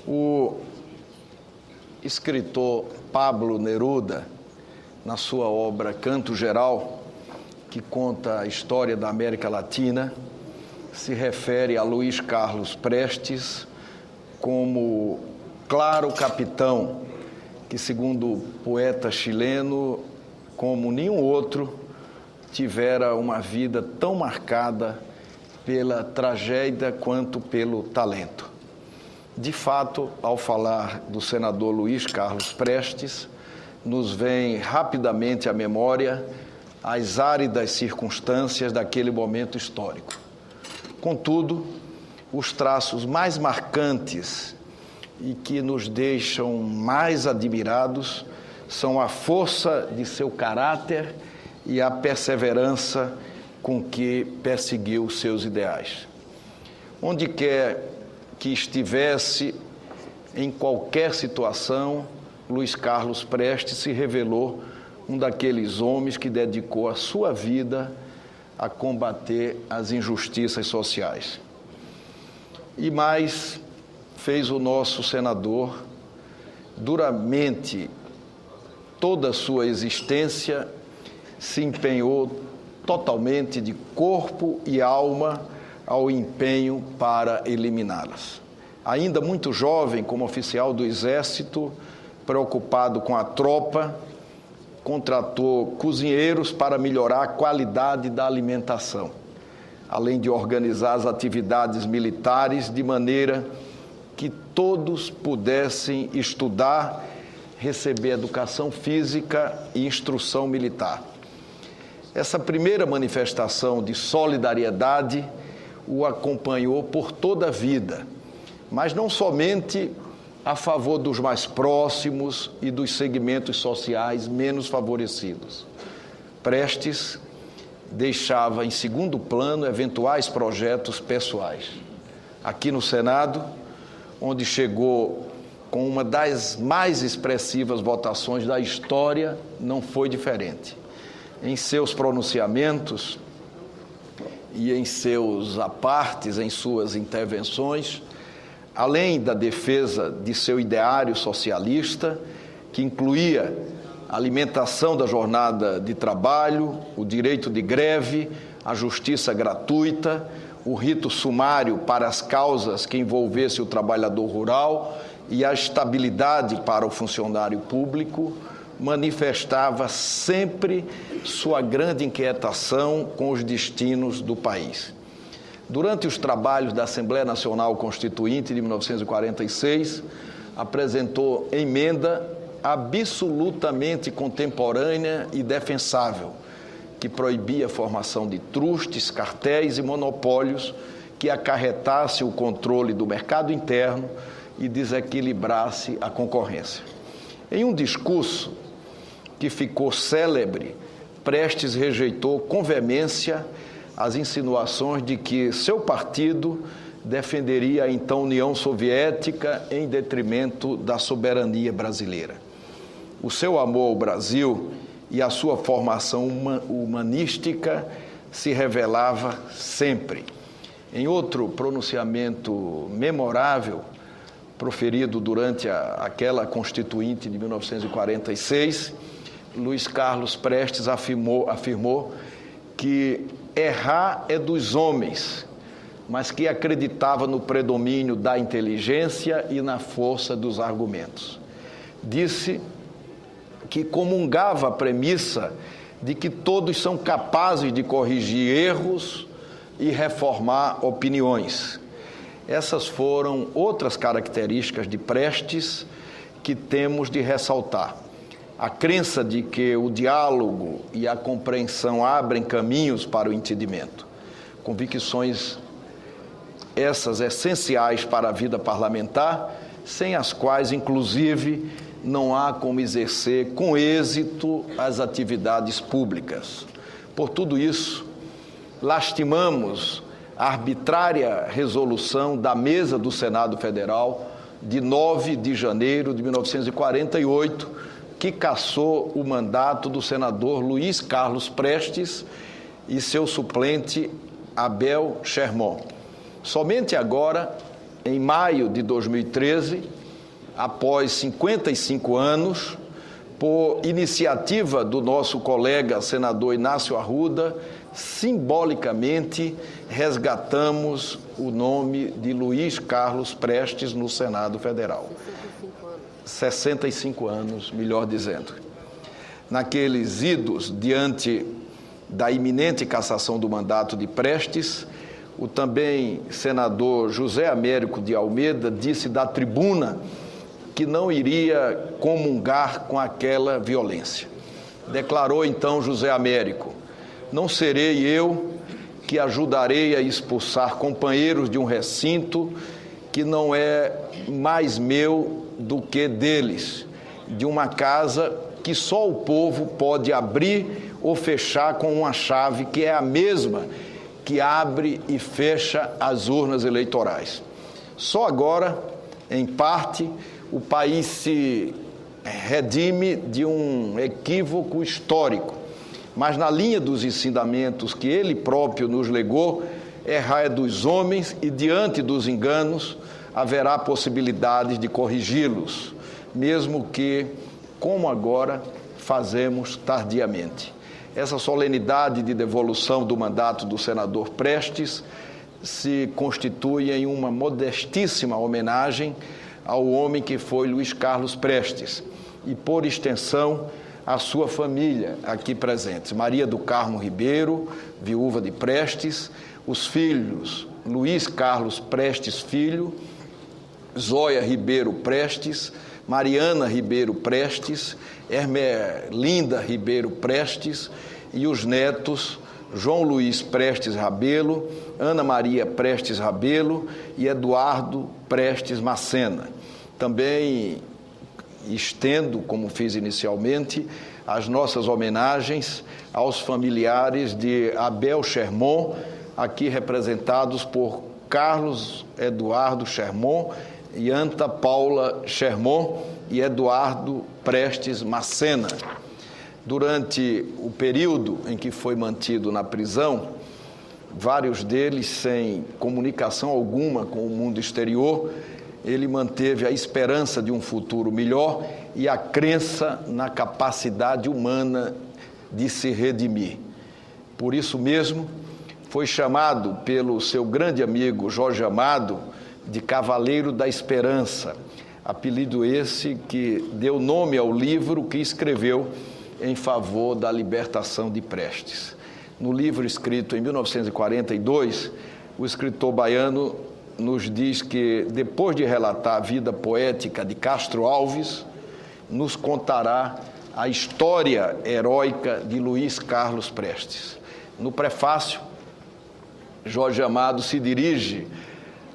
O escritor Pablo Neruda, na sua obra Canto Geral, que conta a história da América Latina, se refere a Luiz Carlos Prestes como claro capitão, que, segundo o poeta chileno, como nenhum outro, tivera uma vida tão marcada pela tragédia quanto pelo talento. De fato, ao falar do senador Luiz Carlos Prestes, nos vem rapidamente à memória as áridas circunstâncias daquele momento histórico. Contudo, os traços mais marcantes e que nos deixam mais admirados são a força de seu caráter e a perseverança com que perseguiu seus ideais. Onde quer que estivesse, em qualquer situação, Luiz Carlos Prestes se revelou um daqueles homens que dedicou a sua vida a combater as injustiças sociais. E mais, fez o nosso senador duramente, toda a sua existência se empenhou totalmente de corpo e alma ao empenho para eliminá-las. Ainda muito jovem, como oficial do Exército, preocupado com a tropa, contratou cozinheiros para melhorar a qualidade da alimentação, além de organizar as atividades militares de maneira que todos pudessem estudar, receber educação física e instrução militar. Essa primeira manifestação de solidariedade o acompanhou por toda a vida, mas não somente a favor dos mais próximos e dos segmentos sociais menos favorecidos. Prestes deixava em segundo plano eventuais projetos pessoais. Aqui no Senado, onde chegou com uma das mais expressivas votações da história, não foi diferente. Em seus pronunciamentos e em seus apartes, em suas intervenções, além da defesa de seu ideário socialista, que incluía a alimentação da jornada de trabalho, o direito de greve, a justiça gratuita, o rito sumário para as causas que envolvesse o trabalhador rural e a estabilidade para o funcionário público, manifestava sempre sua grande inquietação com os destinos do país. Durante os trabalhos da Assembleia Nacional Constituinte de 1946, apresentou emenda absolutamente contemporânea e defensável, que proibia a formação de trustes, cartéis e monopólios que acarretasse o controle do mercado interno e desequilibrasse a concorrência. Em um discurso que ficou célebre, Prestes rejeitou com veemência as insinuações de que seu partido defenderia a então União Soviética em detrimento da soberania brasileira. O seu amor ao Brasil e a sua formação humanística se revelava sempre. Em outro pronunciamento memorável, proferido durante aquela Constituinte de 1946, Luiz Carlos Prestes afirmou que errar é dos homens, mas que acreditava no predomínio da inteligência e na força dos argumentos. Disse que comungava a premissa de que todos são capazes de corrigir erros e reformar opiniões. Essas foram outras características de Prestes que temos de ressaltar. A crença de que o diálogo e a compreensão abrem caminhos para o entendimento. Convicções essas essenciais para a vida parlamentar, sem as quais, inclusive, não há como exercer com êxito as atividades públicas. Por tudo isso, lastimamos a arbitrária resolução da mesa do Senado Federal de 9 de janeiro de 1948, que cassou o mandato do senador Luiz Carlos Prestes e seu suplente Abel Sherman. Somente agora em maio de 2013, após 55 anos, por iniciativa do nosso colega senador Inácio Arruda, simbolicamente resgatamos o nome de Luiz Carlos Prestes no Senado Federal. 65 anos, melhor dizendo. Naqueles idos, diante da iminente cassação do mandato de Prestes, o também senador José Américo de Almeida disse da tribuna que não iria comungar com aquela violência. Declarou então José Américo: não serei eu que ajudarei a expulsar companheiros de um recinto que não é mais meu do que deles, de uma casa que só o povo pode abrir ou fechar com uma chave que é a mesma que abre e fecha as urnas eleitorais. Só agora, em parte, o país se redime de um equívoco histórico, mas na linha dos ensinamentos que ele próprio nos legou, errar é dos homens e diante dos enganos haverá possibilidades de corrigi-los, mesmo que, como agora, fazemos tardiamente. Essa solenidade de devolução do mandato do senador Prestes se constitui em uma modestíssima homenagem ao homem que foi Luiz Carlos Prestes e, por extensão, a sua família aqui presentes: Maria do Carmo Ribeiro, viúva de Prestes, os filhos Luiz Carlos Prestes Filho, Zóia Ribeiro Prestes, Mariana Ribeiro Prestes, Ermelinda Ribeiro Prestes e os netos João Luiz Prestes Rabelo, Ana Maria Prestes Rabelo e Eduardo Prestes Macena. Também estendo, como fiz inicialmente, as nossas homenagens aos familiares de Abel Sherman, aqui representados por Carlos Eduardo Sherman e Anta Paula Sherman e Eduardo Prestes Macena. Durante o período em que foi mantido na prisão, vários deles sem comunicação alguma com o mundo exterior, ele manteve a esperança de um futuro melhor e a crença na capacidade humana de se redimir. Por isso mesmo, foi chamado pelo seu grande amigo Jorge Amado de Cavaleiro da Esperança, apelido esse que deu nome ao livro que escreveu em favor da libertação de Prestes. No livro escrito em 1942, o escritor baiano nos diz que, depois de relatar a vida poética de Castro Alves, nos contará a história heróica de Luiz Carlos Prestes. No prefácio, Jorge Amado se dirige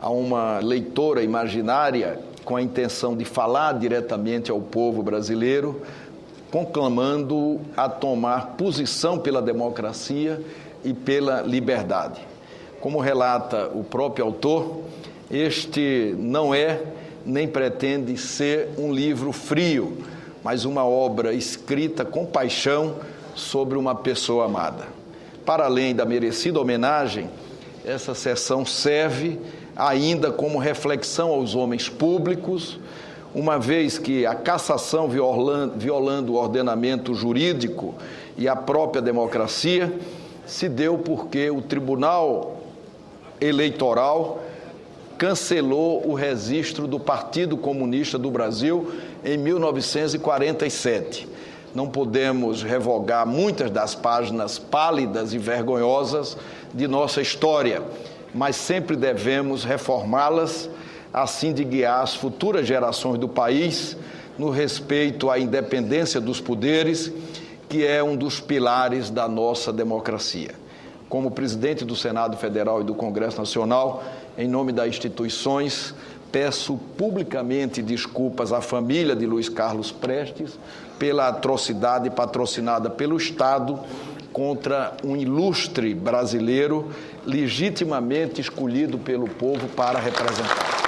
a uma leitora imaginária com a intenção de falar diretamente ao povo brasileiro, conclamando-o a tomar posição pela democracia e pela liberdade. Como relata o próprio autor, este não é nem pretende ser um livro frio, mas uma obra escrita com paixão sobre uma pessoa amada. Para além da merecida homenagem, essa sessão serve ainda como reflexão aos homens públicos, uma vez que a cassação violando o ordenamento jurídico e a própria democracia se deu porque o Tribunal Eleitoral cancelou o registro do Partido Comunista do Brasil em 1947. Não podemos revogar muitas das páginas pálidas e vergonhosas de nossa história, mas sempre devemos reformá-las a fim de guiar as futuras gerações do país no respeito à independência dos poderes, que é um dos pilares da nossa democracia. Como presidente do Senado Federal e do Congresso Nacional, em nome das instituições, peço publicamente desculpas à família de Luiz Carlos Prestes pela atrocidade patrocinada pelo Estado contra um ilustre brasileiro legitimamente escolhido pelo povo para representar.